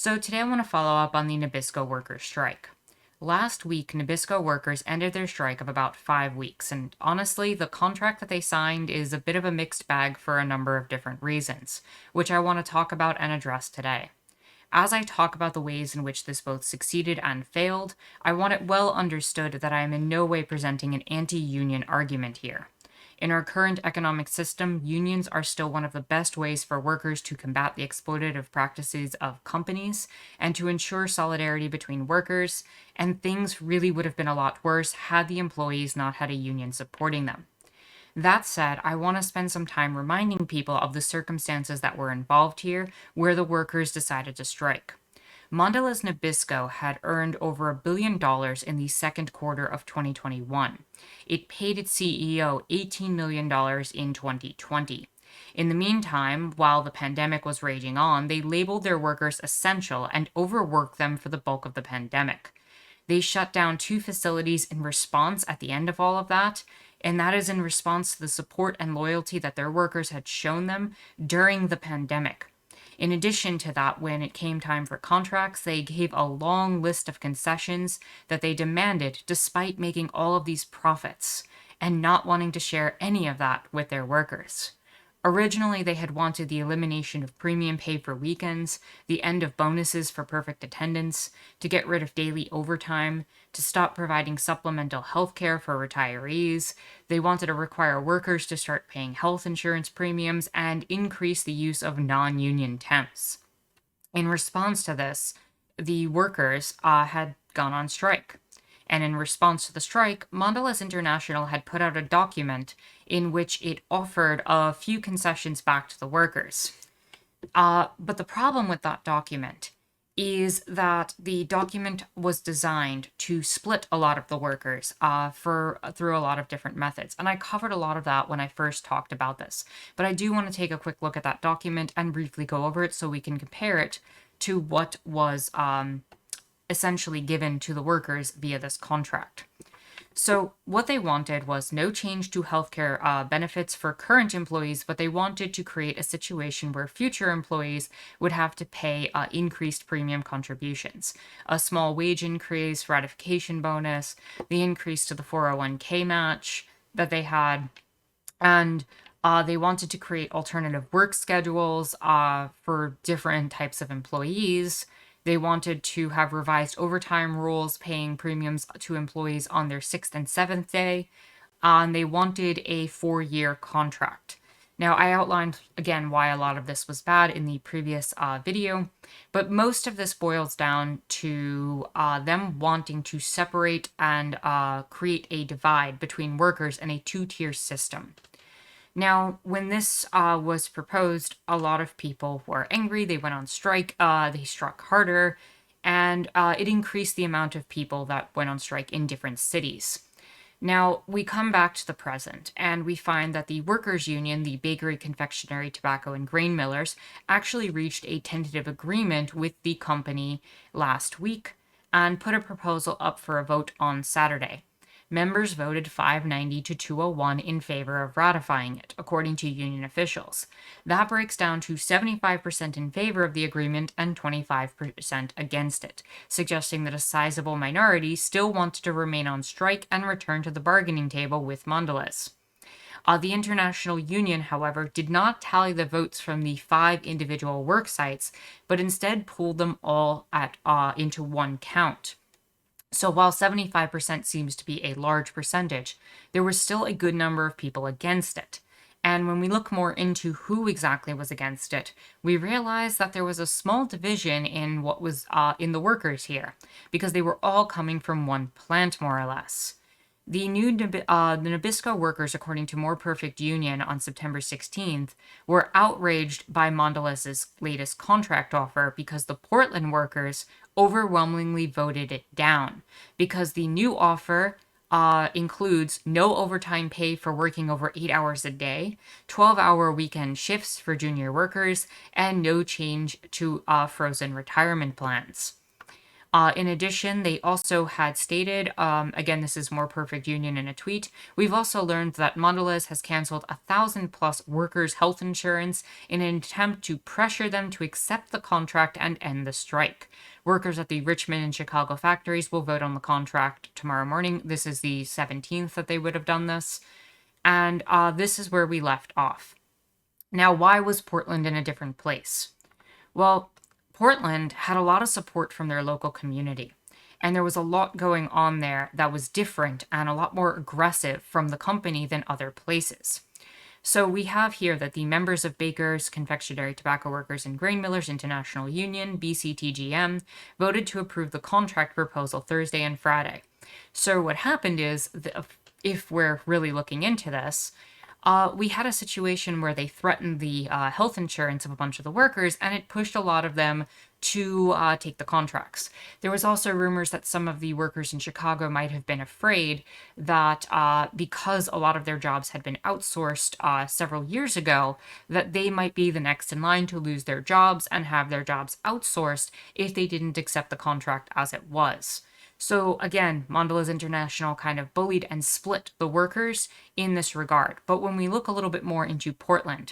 So today I want to follow up on the Nabisco workers' strike. Last week, Nabisco workers ended their strike of about 5 weeks, and honestly, the contract that they signed is a bit of a mixed bag for a number of different reasons, which I want to talk about and address today. As I talk about the ways in which this both succeeded and failed, I want it well understood that I am in no way presenting an anti union argument here. In our current economic system, unions are still one of the best ways for workers to combat the exploitative practices of companies and to ensure solidarity between workers, and things really would have been a lot worse had the employees not had a union supporting them. That said, I want to spend some time reminding people of the circumstances that were involved here where the workers decided to strike. Mondelez Nabisco had earned over $1 billion in the second quarter of 2021. It paid its CEO $18 million in 2020. In the meantime, while the pandemic was raging on, they labeled their workers essential and overworked them for the bulk of the pandemic. They shut down two facilities in response at the end of all of that, and that is in response to the support and loyalty that their workers had shown them during the pandemic. In addition to that, when it came time for contracts, they gave a long list of concessions that they demanded despite making all of these profits and not wanting to share any of that with their workers. Originally, they had wanted the elimination of premium pay for weekends, the end of bonuses for perfect attendance, to get rid of daily overtime, to stop providing supplemental health care for retirees. They wanted to require workers to start paying health insurance premiums and increase the use of non union temps. In response to this, the workers had gone on strike. And in response to the strike, Mondelez International had put out a document in which it offered a few concessions back to the workers. But the problem with that document is that the document was designed to split a lot of the workers through a lot of different methods. And I covered a lot of that when I first talked about this. But I do want to take a quick look at that document and briefly go over it so we can compare it to what was essentially given to the workers via this contract. So, what they wanted was no change to healthcare benefits for current employees, but they wanted to create a situation where future employees would have to pay increased premium contributions, a small wage increase, ratification bonus, the increase to the 401k match that they had, and they wanted to create alternative work schedules for different types of employees. They wanted to have revised overtime rules, paying premiums to employees on their sixth and seventh day. And they wanted a 4-year contract. Now, I outlined again why a lot of this was bad in the previous video, but most of this boils down to them wanting to separate and create a divide between workers and a two-tier system. Now, when this was proposed, a lot of people were angry. They went on strike. They struck harder, and it increased the amount of people that went on strike in different cities. Now, we come back to the present, and we find that the workers' union, the bakery, confectionery, tobacco, and grain millers, actually reached a tentative agreement with the company last week and put a proposal up for a vote on Saturday. Members voted 590 to 201 in favor of ratifying it, according to union officials. That breaks down to 75% in favor of the agreement and 25% against it, suggesting that a sizable minority still wanted to remain on strike and return to the bargaining table with Mondelez. The International Union, however, did not tally the votes from the 5 individual work sites, but instead pulled them all into one count. So while 75% seems to be a large percentage, there was still a good number of people against it. And when we look more into who exactly was against it, we realize that there was a small division in what was in the workers here, because they were all coming from one plant, more or less. The Nabisco workers, according to More Perfect Union on September 16th, were outraged by Mondelez's latest contract offer because the Portland workers overwhelmingly voted it down, because the new offer includes no overtime pay for working over 8 hours a day, 12-hour weekend shifts for junior workers, and no change to frozen retirement plans. In addition, they also had stated, again, this is more perfect union in a tweet, we've also learned that Mondelez has canceled 1,000 plus workers' health insurance in an attempt to pressure them to accept the contract and end the strike. Workers at the Richmond and Chicago factories will vote on the contract tomorrow morning. This is the 17th that they would have done this. And this is where we left off. Now, why was Portland in a different place? Well, Portland had a lot of support from their local community, and there was a lot going on there that was different and a lot more aggressive from the company than other places. So we have here that the members of Bakers, Confectionery Tobacco Workers and Grain Millers International Union, BCTGM, voted to approve the contract proposal Thursday and Friday. So what happened is, if we're really looking into this, we had a situation where they threatened the health insurance of a bunch of the workers, and it pushed a lot of them to take the contracts. There was also rumors that some of the workers in Chicago might have been afraid that because a lot of their jobs had been outsourced several years ago, that they might be the next in line to lose their jobs and have their jobs outsourced if they didn't accept the contract as it was. So again, Mondelez International kind of bullied and split the workers in this regard. But when we look a little bit more into Portland,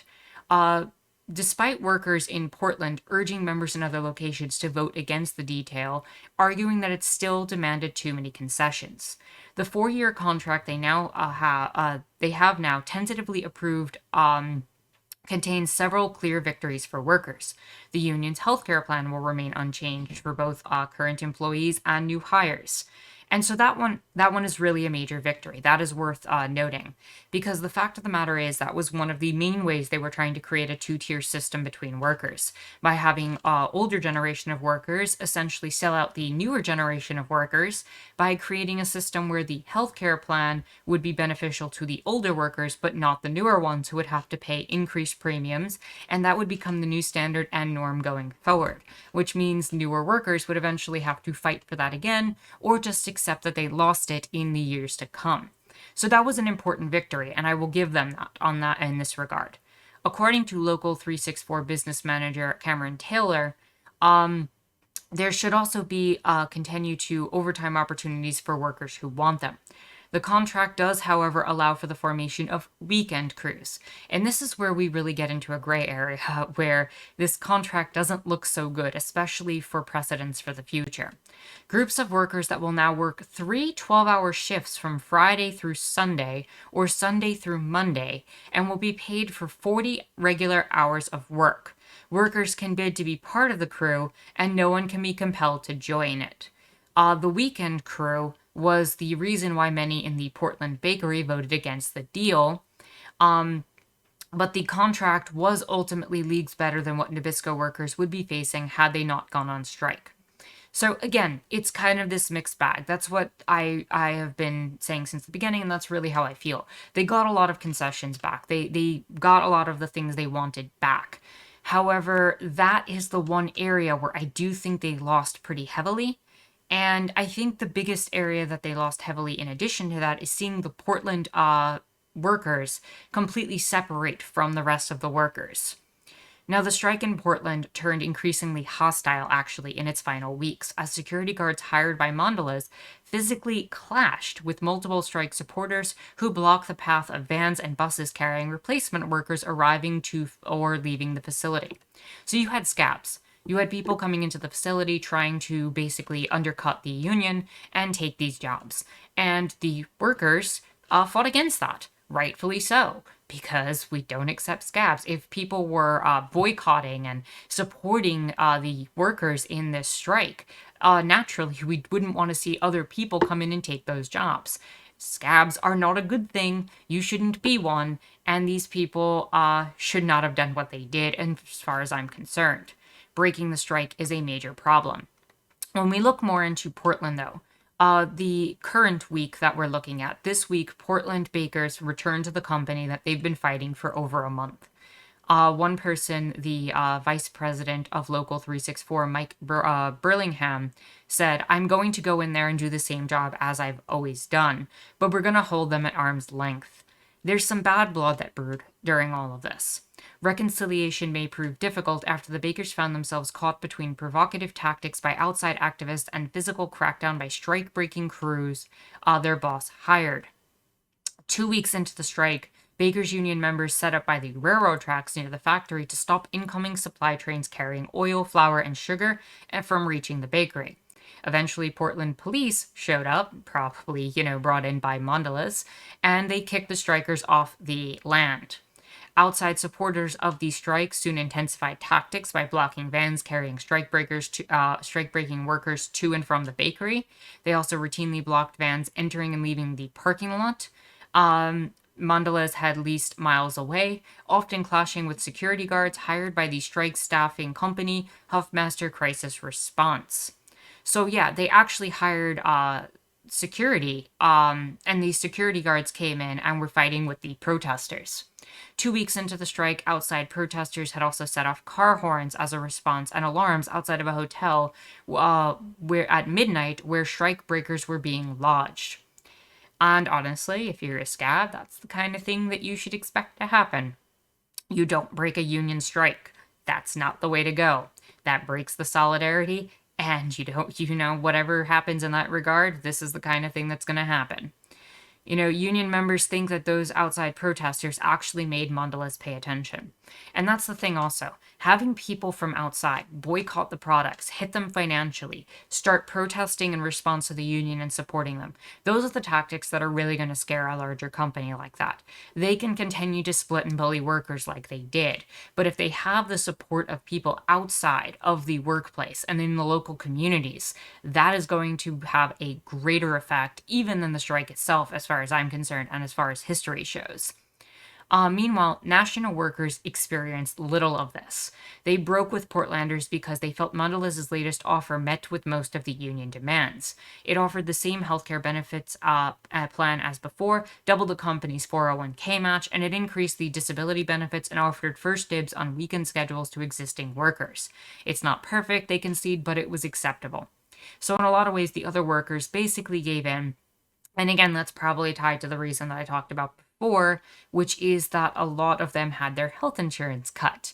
despite workers in Portland urging members in other locations to vote against the detail, arguing that it still demanded too many concessions. The 4-year contract they have now tentatively approved contains several clear victories for workers. The union's healthcare plan will remain unchanged for both current employees and new hires. And so that one is really a major victory. That is worth noting, because the fact of the matter is that was one of the main ways they were trying to create a two-tier system between workers, by having older generation of workers essentially sell out the newer generation of workers by creating a system where the healthcare plan would be beneficial to the older workers, but not the newer ones who would have to pay increased premiums, and that would become the new standard and norm going forward, which means newer workers would eventually have to fight for that again, or just accept that they lost it in the years to come. So that was an important victory, and I will give them that on that in this regard. According to Local 364 business manager Cameron Taylor, there should also be continue to overtime opportunities for workers who want them. The contract does, however, allow for the formation of weekend crews. And this is where we really get into a gray area where this contract doesn't look so good, especially for precedents for the future. Groups of workers that will now work 3 12-hour shifts from Friday through Sunday or Sunday through Monday and will be paid for 40 regular hours of work. Workers can bid to be part of the crew, and no one can be compelled to join it. The weekend crew was the reason why many in the Portland bakery voted against the deal. But the contract was ultimately leagues better than what Nabisco workers would be facing had they not gone on strike. So again, it's kind of this mixed bag. That's what I have been saying since the beginning, and that's really how I feel. They got a lot of concessions back. They got a lot of the things they wanted back. However, that is the one area where I do think they lost pretty heavily. And I think the biggest area that they lost heavily in addition to that is seeing the Portland workers completely separate from the rest of the workers. Now, the strike in Portland turned increasingly hostile, actually, in its final weeks, as security guards hired by Mondelez physically clashed with multiple strike supporters who blocked the path of vans and buses carrying replacement workers arriving to or leaving the facility. So you had scabs. You had people coming into the facility trying to basically undercut the union and take these jobs. And the workers fought against that, rightfully so, because we don't accept scabs. If people were boycotting and supporting the workers in this strike, naturally we wouldn't want to see other people come in and take those jobs. Scabs are not a good thing. You shouldn't be one. And these people should not have done what they did, and as far as I'm concerned. Breaking the strike is a major problem. When we look more into Portland, though, the current week that we're looking at, this week, Portland bakers returned to the company that they've been fighting for over a month. One person, the vice president of Local 364, Mike Burlingham, said, "I'm going to go in there and do the same job as I've always done, but we're going to hold them at arm's length." There's some bad blood that brewed during all of this. Reconciliation may prove difficult after the bakers found themselves caught between provocative tactics by outside activists and physical crackdown by strike breaking crews their boss hired. 2 weeks into the strike, Bakers Union members set up by the railroad tracks near the factory to stop incoming supply trains carrying oil, flour, and sugar from reaching the bakery. Eventually, Portland police showed up, probably, brought in by Mondelez, and they kicked the strikers off the land. Outside supporters of the strike soon intensified tactics by blocking vans carrying strike-breaking workers to and from the bakery. They also routinely blocked vans entering and leaving the parking lot. Mondelez had leased miles away, often clashing with security guards hired by the strike staffing company, Huffmaster Crisis Response. So yeah, they actually hired security, and these security guards came in and were fighting with the protesters. 2 weeks into the strike, outside protesters had also set off car horns as a response and alarms outside of a hotel where at midnight where strike breakers were being lodged. And honestly, if you're a scab, that's the kind of thing that you should expect to happen. You don't break a union strike. That's not the way to go. That breaks the solidarity, and whatever happens in that regard, this is the kind of thing that's going to happen. Union members think that those outside protesters actually made Mondelez pay attention. And that's the thing also. Having people from outside boycott the products, hit them financially, start protesting in response to the union and supporting them. Those are the tactics that are really going to scare a larger company like that. They can continue to split and bully workers like they did. But if they have the support of people outside of the workplace and in the local communities, that is going to have a greater effect even than the strike itself, as far as I'm concerned, and as far as history shows. Meanwhile, national workers experienced little of this. They broke with Portlanders because they felt Mondelez's latest offer met with most of the union demands. It offered the same healthcare benefits plan as before, doubled the company's 401k match, and it increased the disability benefits and offered first dibs on weekend schedules to existing workers. It's not perfect, they concede, but it was acceptable. So in a lot of ways, the other workers basically gave in. And again, that's probably tied to the reason that I talked about before, which is that a lot of them had their health insurance cut.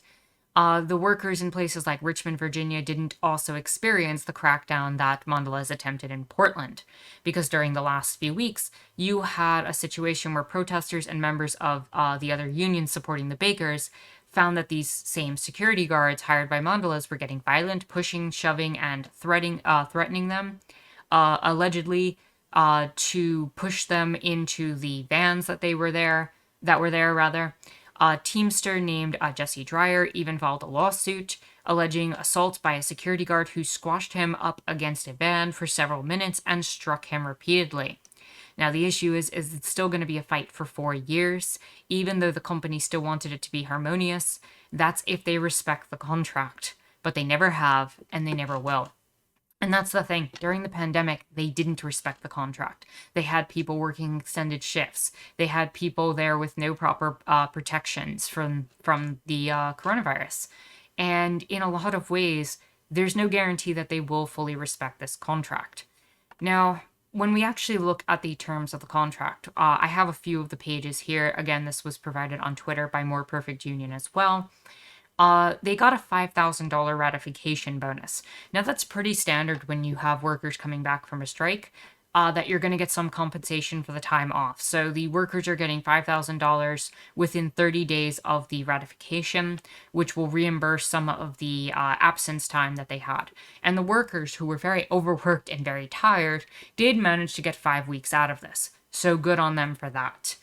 The workers in places like Richmond, Virginia didn't also experience the crackdown that Mondelez attempted in Portland, because during the last few weeks, you had a situation where protesters and members of the other unions supporting the bakers found that these same security guards hired by Mondelez were getting violent, pushing, shoving, and threatening them, allegedly to push them into the vans that were there. A Teamster named Jesse Dreyer even filed a lawsuit alleging assault by a security guard who squashed him up against a van for several minutes and struck him repeatedly. Now, the issue is it's still going to be a fight for 4 years, even though the company still wanted it to be harmonious. That's if they respect the contract, but they never have, and they never will. And that's the thing. During the pandemic, they didn't respect the contract. They had people working extended shifts. They had people there with no proper protections from the coronavirus. And in a lot of ways, there's no guarantee that they will fully respect this contract. Now, when we actually look at the terms of the contract, I have a few of the pages here. Again, this was provided on Twitter by More Perfect Union as well. They got a $5,000 ratification bonus. Now, that's pretty standard when you have workers coming back from a strike, that you're going to get some compensation for the time off. So the workers are getting $5,000 within 30 days of the ratification, which will reimburse some of the absence time that they had. And the workers, who were very overworked and very tired, did manage to get 5 weeks out of this. So good on them for that.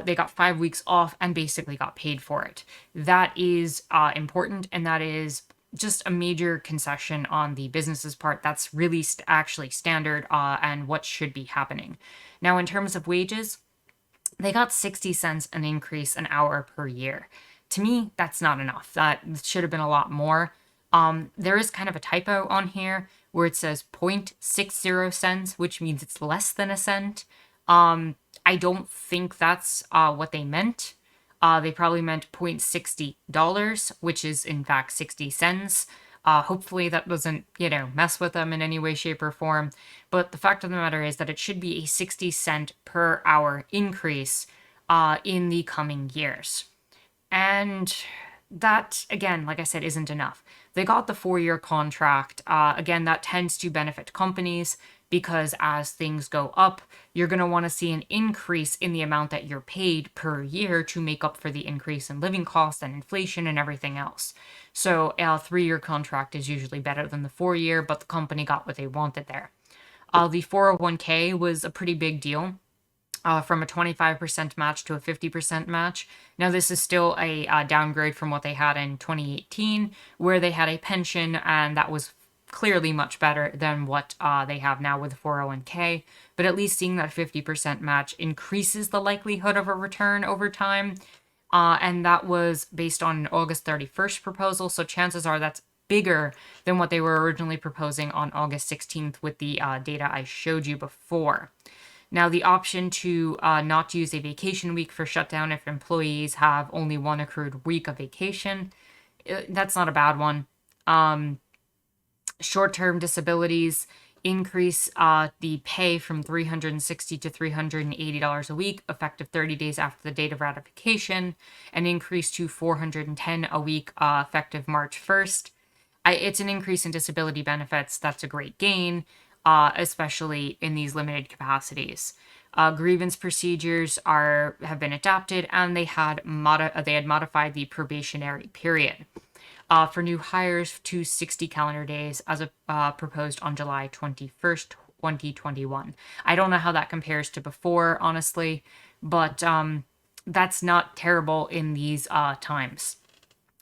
They got 5 weeks off and basically got paid for it. That is important, and that is just a major concession on the business's part. That's really actually standard and what should be happening. Now, in terms of wages, they got 60 cents an increase an hour per year. To me, that's not enough. That should have been a lot more. There is kind of a typo on here where it says 0.60 cents, which means it's less than a cent. I don't think that's what they meant. They probably meant $0.60, which is in fact 60 cents. Hopefully that doesn't, mess with them in any way, shape, or form. But the fact of the matter is that it should be a 60 cent per hour increase in the coming years. And that, again, like I said, isn't enough. They got the 4-year contract. Again, that tends to benefit companies because as things go up, you're going to want to see an increase in the amount that you're paid per year to make up for the increase in living costs and inflation and everything else. So a 3-year contract is usually better than the 4-year, but the company got what they wanted there. The 401k was a pretty big deal. From a 25% match to a 50% match. Now, this is still a downgrade from what they had in 2018, where they had a pension, and that was clearly much better than what they have now with the 401k. But at least seeing that 50% match increases the likelihood of a return over time. And that was based on an August 31st proposal, so chances are that's bigger than what they were originally proposing on August 16th with the data I showed you before. Now, the option to not use a vacation week for shutdown if employees have only one accrued week of vacation, that's not a bad one. Short-term disabilities increase the pay from $360 to $380 a week, effective 30 days after the date of ratification, and increase to $410 a week, effective March 1st. It's an increase in disability benefits. That's a great gain. Especially in these limited capacities. Grievance procedures have been adapted, and they had modified the probationary period for new hires to 60 calendar days, as proposed on July 21st, 2021. I don't know how that compares to before, honestly, but that's not terrible in these times.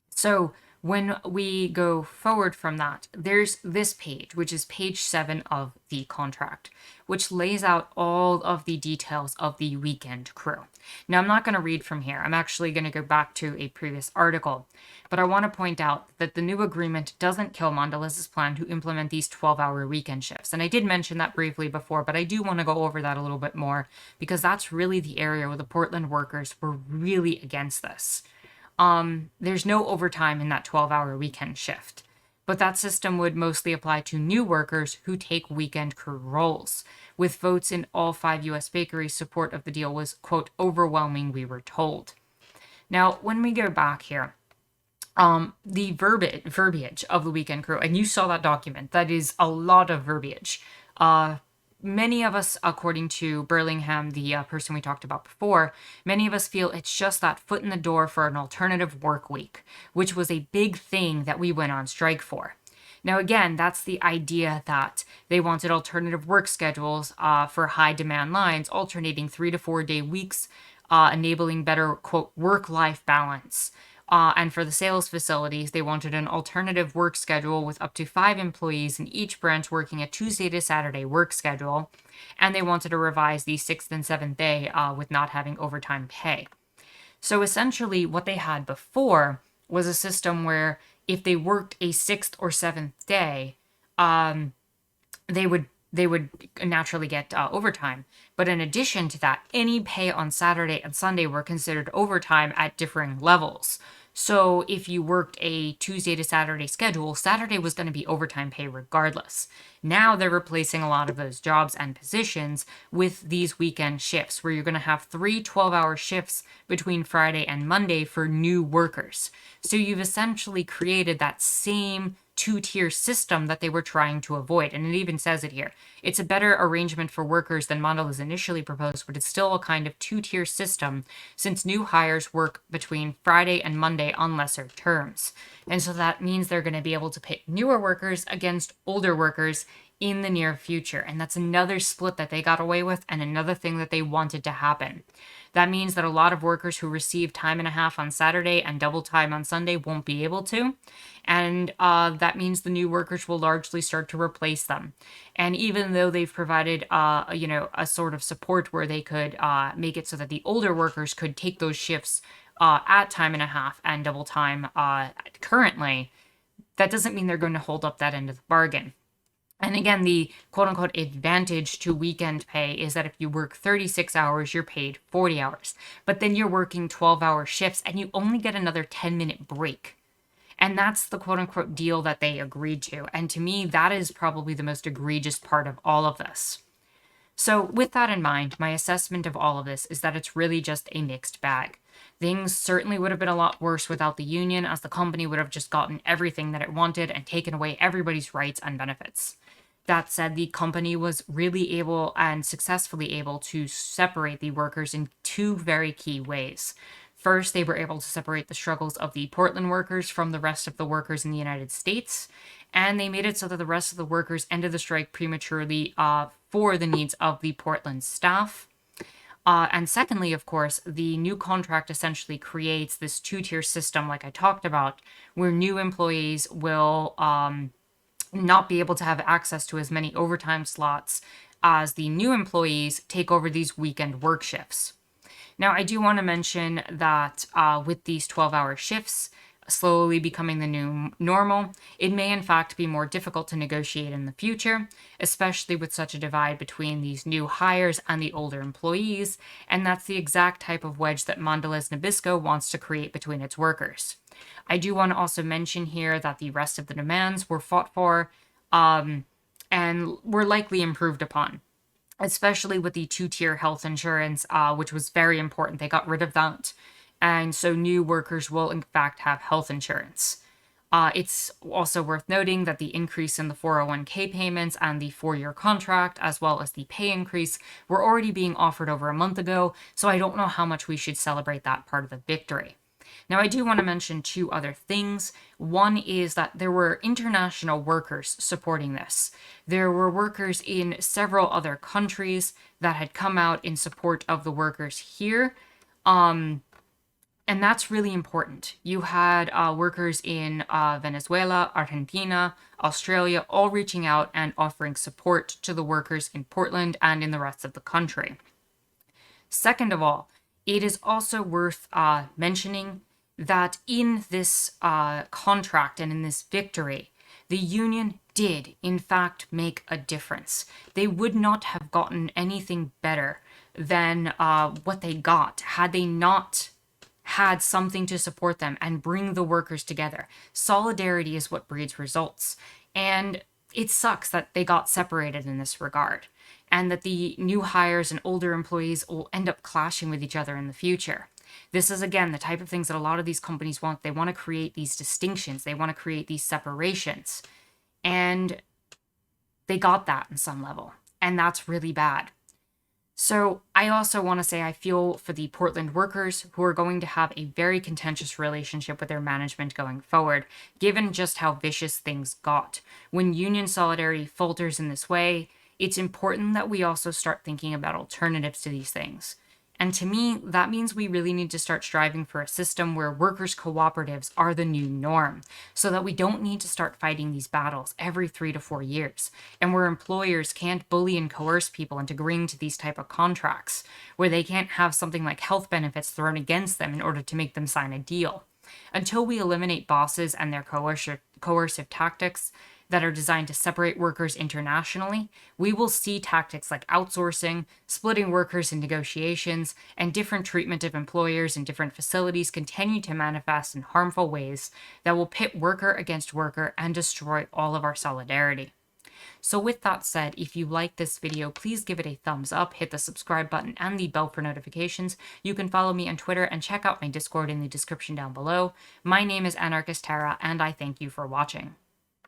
So when we go forward from that, there's this page, which is page 7 of the contract, which lays out all of the details of the weekend crew. Now, I'm not going to read from here. I'm actually going to go back to a previous article, but I want to point out that the new agreement doesn't kill Mondelez's plan to implement these 12-hour weekend shifts. And I did mention that briefly before, but I do want to go over that a little bit more because that's really the area where the Portland workers were really against this. There's no overtime in that 12-hour weekend shift, but that system would mostly apply to new workers who take weekend crew roles. With votes in all 5 U.S. bakeries, support of the deal was, quote, overwhelming, we were told. Now, when we go back here, the verbiage of the weekend crew, and you saw that document, that is a lot of verbiage. Many of us, according to Burlingham, the person we talked about before, many of us feel it's just that foot in the door for an alternative work week, which was a big thing that we went on strike for. Now, again, that's the idea that they wanted alternative work schedules for high demand lines, alternating 3 to 4 day weeks, enabling better, quote, work-life balance. And for the sales facilities, they wanted an alternative work schedule with up to 5 employees in each branch working a Tuesday to Saturday work schedule. And they wanted to revise the 6th and 7th day with not having overtime pay. So essentially, what they had before was a system where if they worked a 6th or 7th day, they would naturally get overtime. But in addition to that, any pay on Saturday and Sunday were considered overtime at differing levels. So if you worked a Tuesday to Saturday schedule, Saturday was going to be overtime pay regardless. Now they're replacing a lot of those jobs and positions with these weekend shifts where you're going to have 3 12-hour shifts between Friday and Monday for new workers. So you've essentially created that same 2-tier system that they were trying to avoid. And it even says it here. It's a better arrangement for workers than Mondelez initially proposed, but it's still a kind of 2-tier system since new hires work between Friday and Monday on lesser terms. And so that means they're going to be able to pit newer workers against older workers in the near future. And that's another split that they got away with and another thing that they wanted to happen. That means that a lot of workers who receive time and a half on Saturday and double time on Sunday won't be able to. And that means the new workers will largely start to replace them. And even though they've provided, a sort of support where they could make it so that the older workers could take those shifts at time and a half and double time currently, that doesn't mean they're going to hold up that end of the bargain. And again, the quote-unquote advantage to weekend pay is that if you work 36 hours, you're paid 40 hours. But then you're working 12-hour shifts and you only get another 10-minute break. And that's the quote-unquote deal that they agreed to. And to me, that is probably the most egregious part of all of this. So, with that in mind, my assessment of all of this is that it's really just a mixed bag. Things certainly would have been a lot worse without the union, as the company would have just gotten everything that it wanted and taken away everybody's rights and benefits. That said, the company was really able and successfully able to separate the workers in two very key ways. First, they were able to separate the struggles of the Portland workers from the rest of the workers in the United States, and they made it so that the rest of the workers ended the strike prematurely for the needs of the Portland staff. And secondly, of course, the new contract essentially creates this two-tier system, like I talked about, where new employees will not be able to have access to as many overtime slots as the new employees take over these weekend work shifts. Now, I do want to mention that with these 12-hour shifts slowly becoming the new normal, it may in fact be more difficult to negotiate in the future, especially with such a divide between these new hires and the older employees, and that's the exact type of wedge that Mondelez Nabisco wants to create between its workers. I do want to also mention here that the rest of the demands were fought for and were likely improved upon, especially with the two-tier health insurance, which was very important. They got rid of that. And so new workers will, in fact, have health insurance. It's also worth noting that the increase in the 401k payments and the 4-year contract, as well as the pay increase, were already being offered over a month ago, so I don't know how much we should celebrate that part of the victory. Now, I do want to mention two other things. One is that there were international workers supporting this. There were workers in several other countries that had come out in support of the workers here. And that's really important. You had workers in Venezuela, Argentina, Australia, all reaching out and offering support to the workers in Portland and in the rest of the country. Second of all, it is also worth mentioning that in this contract and in this victory, the union did, in fact, make a difference. They would not have gotten anything better than what they got had they not had something to support them and bring the workers together. Solidarity is what breeds results. And it sucks that they got separated in this regard, and that the new hires and older employees will end up clashing with each other in the future. This is, again, the type of things that a lot of these companies want. They want to create these distinctions. They want to create these separations. And they got that in some level. And that's really bad. So I also want to say I feel for the Portland workers who are going to have a very contentious relationship with their management going forward, given just how vicious things got. When union solidarity falters in this way, it's important that we also start thinking about alternatives to these things. And to me, that means we really need to start striving for a system where workers' cooperatives are the new norm, so that we don't need to start fighting these battles every 3 to 4 years, and where employers can't bully and coerce people into agreeing to these type of contracts, where they can't have something like health benefits thrown against them in order to make them sign a deal. Until we eliminate bosses and their coercive tactics that are designed to separate workers internationally, we will see tactics like outsourcing, splitting workers in negotiations, and different treatment of employers in different facilities continue to manifest in harmful ways that will pit worker against worker and destroy all of our solidarity. So with that said, if you like this video, please give it a thumbs up, hit the subscribe button and the bell for notifications. You can follow me on Twitter and check out my Discord in the description down below. My name is Anarchist Tara, and I thank you for watching.